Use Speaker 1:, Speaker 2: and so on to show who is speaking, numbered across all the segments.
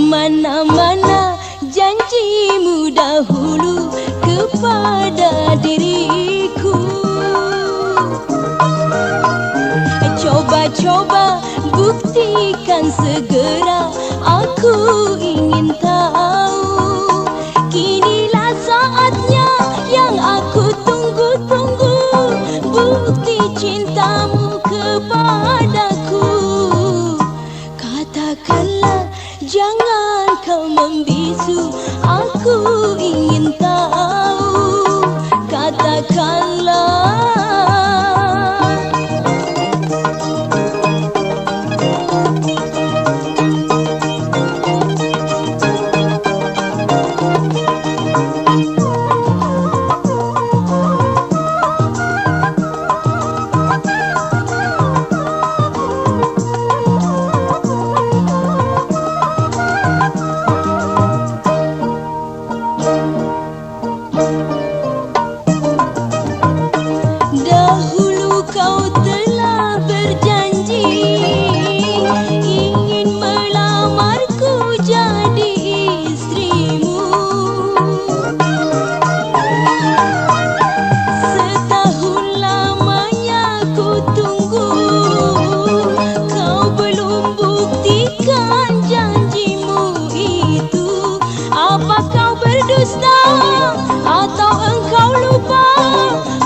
Speaker 1: Mana-mana janjimu dahulu kepada diriku. Coba-coba buktikan segera, aku ingin tahu. Kinilah saatnya yang aku tunggu-tunggu, bukti cintamu kepadaku. Katakanlah, jangan kau membisu, aku ingin tahu. Katakanlah. Dahulu kau telah berjanji ingin melamarku jadi istrimu. Setahun lamanya ku tunggu, kau belum buktikan janjimu itu. Apa kau berdusta atau engkau lupa?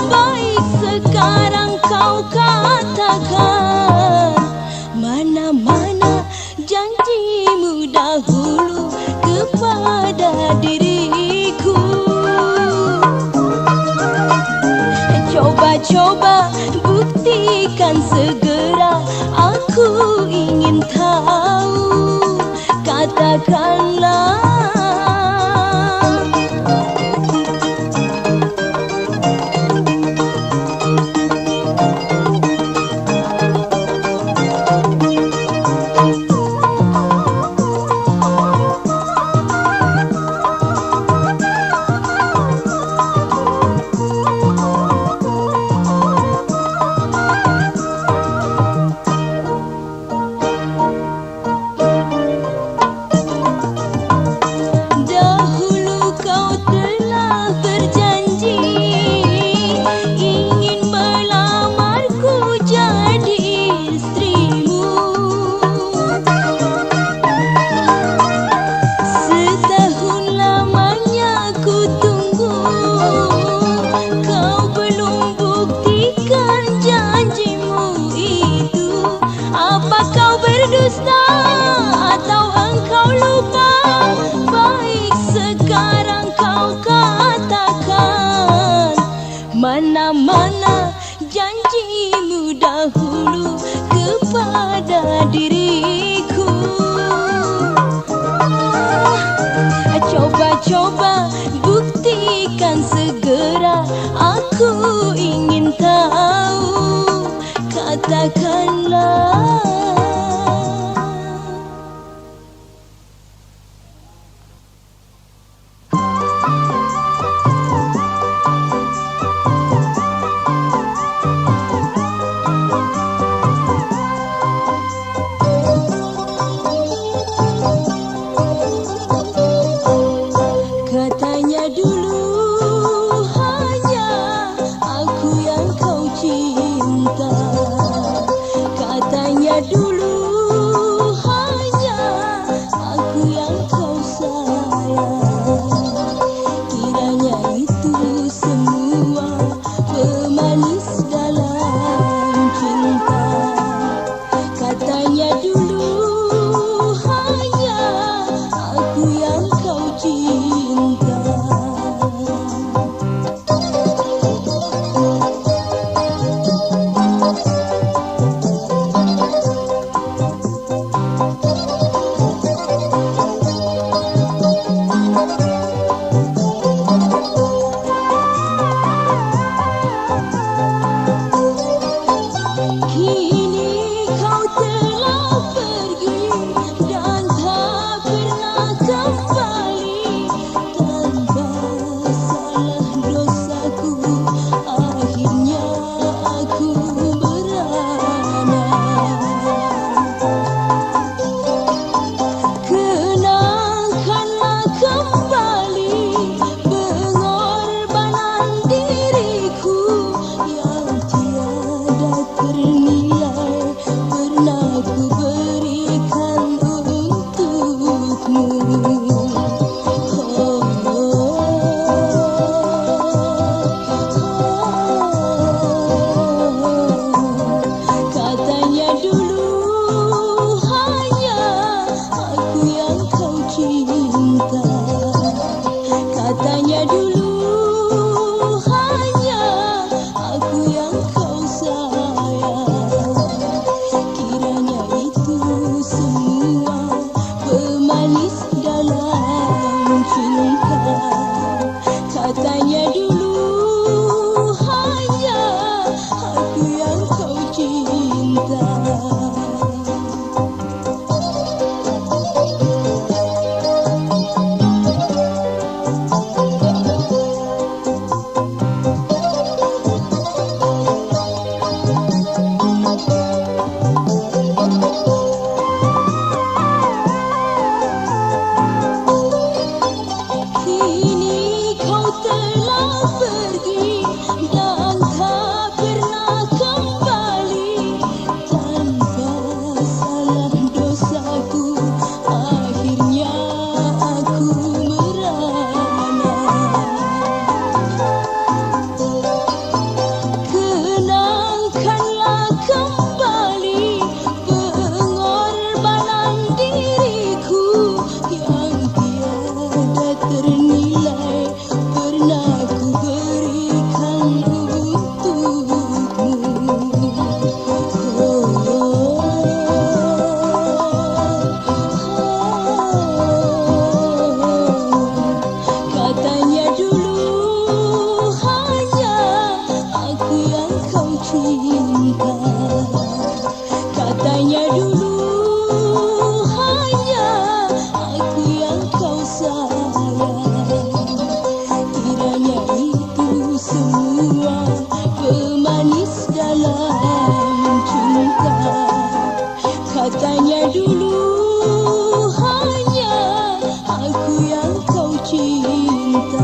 Speaker 1: Baik, sekarang kau katakan, mana-mana janjimu dahulu kepada diriku. Coba-coba buktikan segera, aku ingin tahu. Katakanlah. Berdusta atau engkau lupa? Baik, sekarang kau katakan, mana-mana janjimu dahulu kepada diriku. Coba-coba buktikan segera, aku ingin tahu. Katakanlah. Katanya dulu hanya aku yang kau cinta. Katanya dulu hanya aku yang kau sayang. Kiranya itu semua pemanis dalam cinta. Katanya dulu hanya aku yang kau cinta. Kini kau telah pergi. ternilai pernah ku berikan untukmu. Katanya dulu hanya aku yang kau cinta. Katanya dulu hanya aku yang kau sayang. Kiranya itu semua pemanis dalam cinta. Katanya dulu hanya aku yang kau cinta. Kini kau telah pergi dan tak pernah kembali. Tanpa salah dosaku, akhirnya aku merana. Kenangkanlah kembali pengorbanan diriku yang tiada ternilai pernah ku berikan untukmu. Katanya dulu hanya aku yang kau cinta. Katanya dulu hanya aku yang kau sayang. Kiranya itu semua pemanis dalam cinta. Katanya dulu hanya aku yang kau cinta.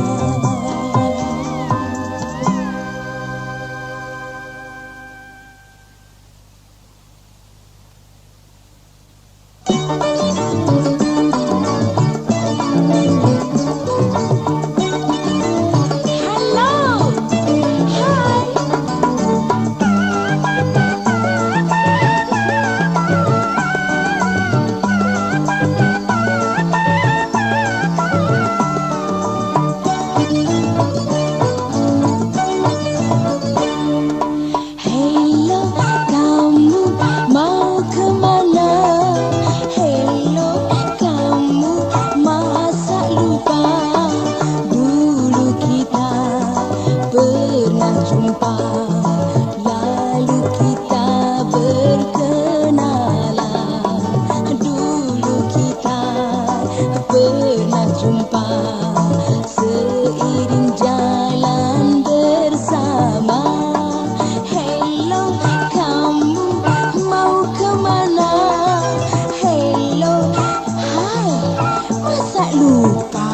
Speaker 1: Hello, hi. Hello, kamu mau kemana? Hello, kamu masa lupa dulu kita pernah jumpa, lalu kita berkenalan. Dulu kita pernah jumpa, seiring jalan bersama. Hello, kamu mau kemana? Hello, hai, masa lupa?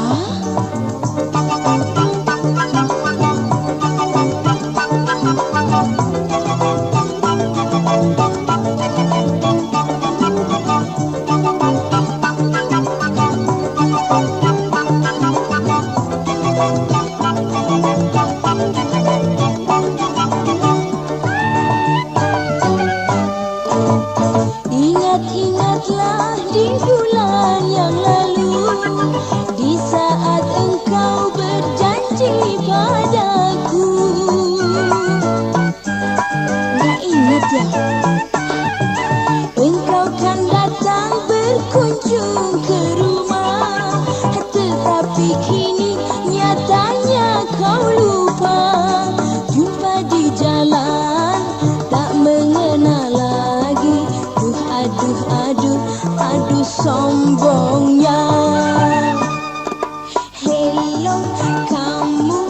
Speaker 1: Ingat-ingatlah di bulan yang lalu, di saat engkau berjanji padaku. Nggak ingat ya? Engkau kan datang berkunjung ke rumah, tetapi kini nyatanya kau lupa. Jumpa di jalan tak mengenal lagi. Aduh, aduh, aduh sombongnya. Hello, kamu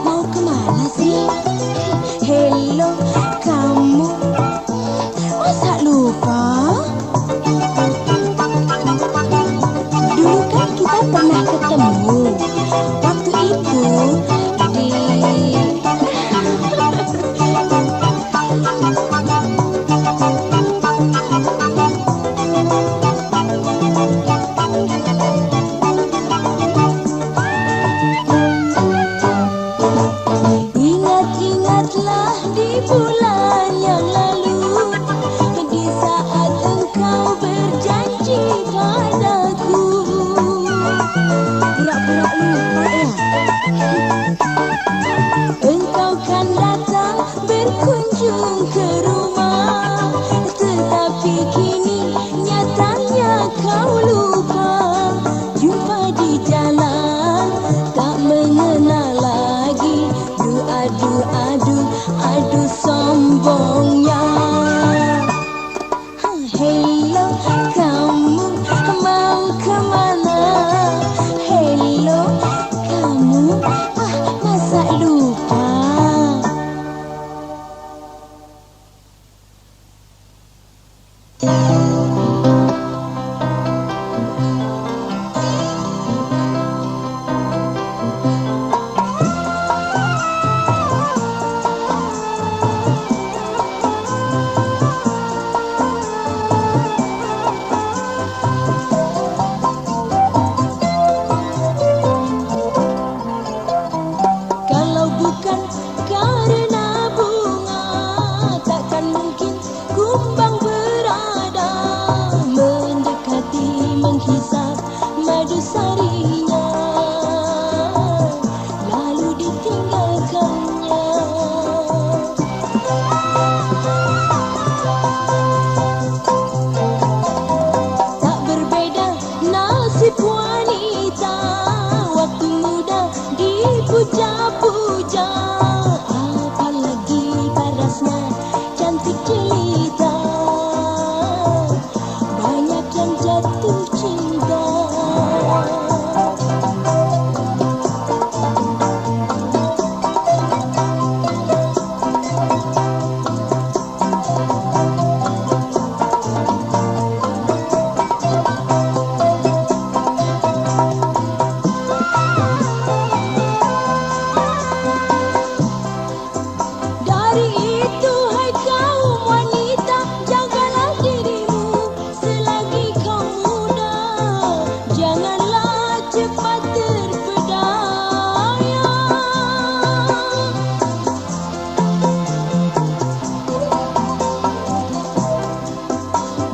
Speaker 1: mau kemana sih? Hello, kamu Kalau bukan karena bunga, takkan mungkin kumbang berada mendekati menghisap madu sarinya, lalu ditinggalkannya. Tak berbeda nasib wanita waktu muda dipuja-puja, apalagi parasnya cantik jelita, banyak yang jatuh cinta. Dari itu hai kaum wanita, jagalah dirimu selagi kau muda, janganlah cepat terpedaya.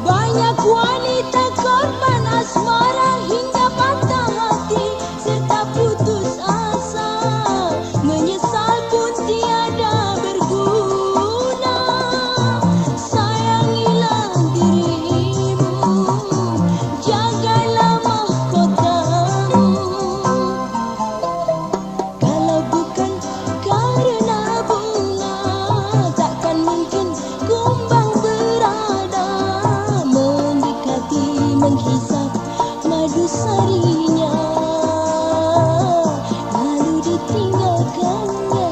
Speaker 1: Banyak wanita korban asmara hingga patah hati serta putus asa, menyesal pun tiada berguna. Sayangilah dirimu, jagalah mahkotamu. Kalau bukan karena bunga, takkan mungkin kumbang berada mendekati menghisap madu sarinya, lalu ditinggalkannya.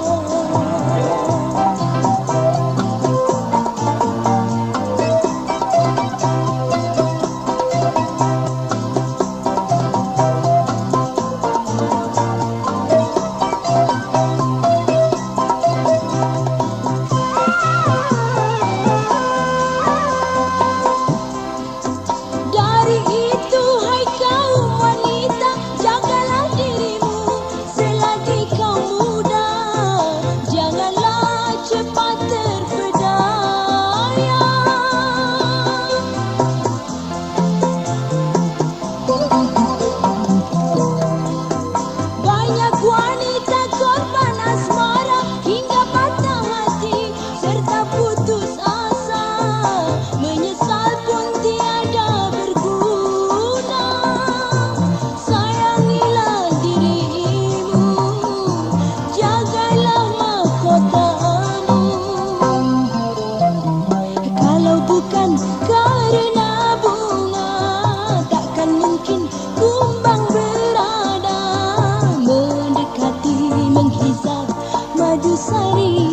Speaker 1: Dari itu hai kaum wanita, jagalah dirimu selagi kau muda, janganlah cepat terpedaya. Banyak wanita korban asmara hingga patah hati serta putus asa, menyesal pun tiada berguna. Sayangilah dirimu, jagalah mahkotamu. Kalau bukan karena bunga, takkan mungkin kumbang berada mendekati menghisap madu sari.